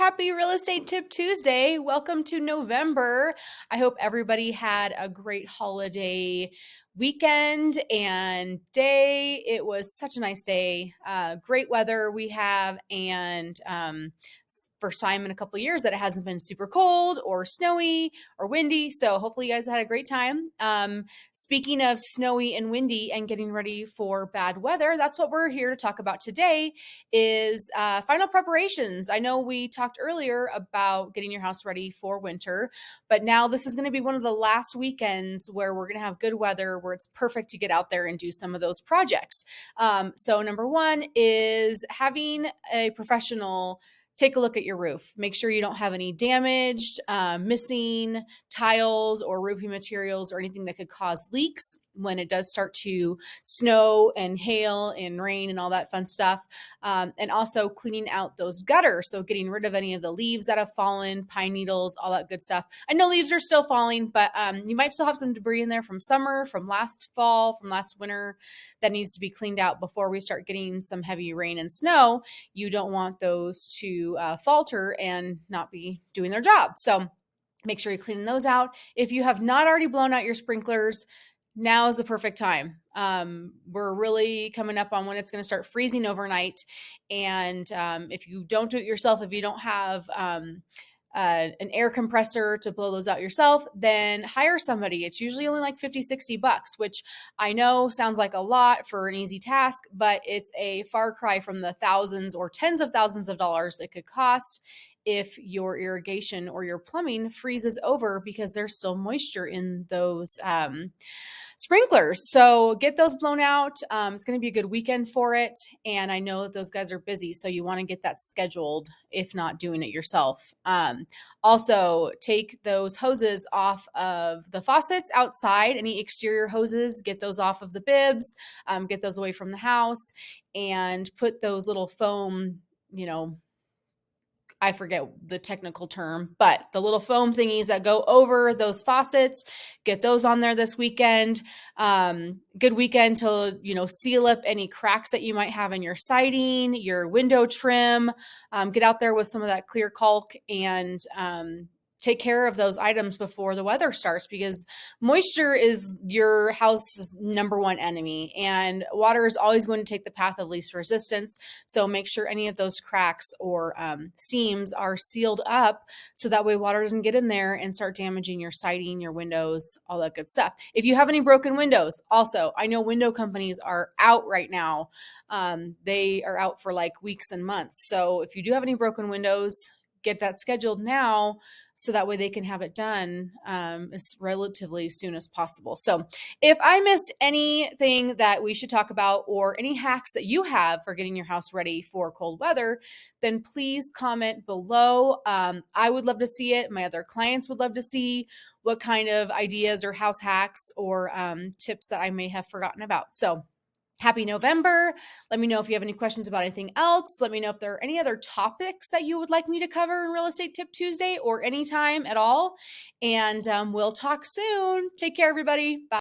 happy Real Estate Tip Tuesday. Welcome to November. I hope everybody had a great holiday weekend and day. It was such a nice day. Great weather we have, and first time in a couple of years that it hasn't been super cold or snowy or windy. So hopefully you guys had a great time. Speaking of snowy and windy and getting ready for bad weather, that's what we're here to talk about today is final preparations. I know we talked earlier about getting your house ready for winter, but now this is going to be one of the last weekends where we're going to have good weather, where it's perfect to get out there and do some of those projects. So number one is having a professional take a look at your roof. Make sure you don't have any damaged, missing tiles or roofing materials or anything that could cause leaks when it does start to snow and hail and rain and all that fun stuff. And also cleaning out those gutters. So getting rid of any of the leaves that have fallen, pine needles, all that good stuff. I know leaves are still falling, but you might still have some debris in there from summer, from last fall, from last winter that needs to be cleaned out before we start getting some heavy rain and snow. You don't want those to falter and not be doing their job. So make sure you're cleaning those out. If you have not already blown out your sprinklers, now is the perfect time. We're really coming up on when it's going to start freezing overnight. And if you don't do it yourself, if you don't have an air compressor to blow those out yourself, then hire somebody. It's usually only like 50, 60 bucks, which I know sounds like a lot for an easy task, but it's a far cry from the thousands or tens of thousands of dollars it could cost if your irrigation or your plumbing freezes over because there's still moisture in those sprinklers. So get those blown out. It's going to be a good weekend for it. And I know that those guys are busy. So you want to get that scheduled, if not doing it yourself. Also, take those hoses off of the faucets outside, any exterior hoses, get those off of the bibs, get those away from the house, and put those little foam, I forget the technical term, but the little foam thingies that go over those faucets, get those on there this weekend. Good weekend to, seal up any cracks that you might have in your siding, your window trim. Get out there with some of that clear caulk and take care of those items before the weather starts, because moisture is your house's number one enemy, and water is always going to take the path of least resistance. So make sure any of those cracks or seams are sealed up, so that way water doesn't get in there and start damaging your siding, your windows, all that good stuff. If you have any broken windows, also, I know window companies are out right now. They are out for like weeks and months. So if you do have any broken windows, get that scheduled now, so that way they can have it done as relatively soon as possible. So if I missed anything that we should talk about, or any hacks that you have for getting your house ready for cold weather, then please comment below. I would love to see it. My other clients would love to see what kind of ideas or house hacks or tips that I may have forgotten about. So happy November. Let me know if you have any questions about anything else. Let me know if there are any other topics that you would like me to cover in Real Estate Tip Tuesday or anytime at all. And we'll talk soon. Take care, everybody. Bye.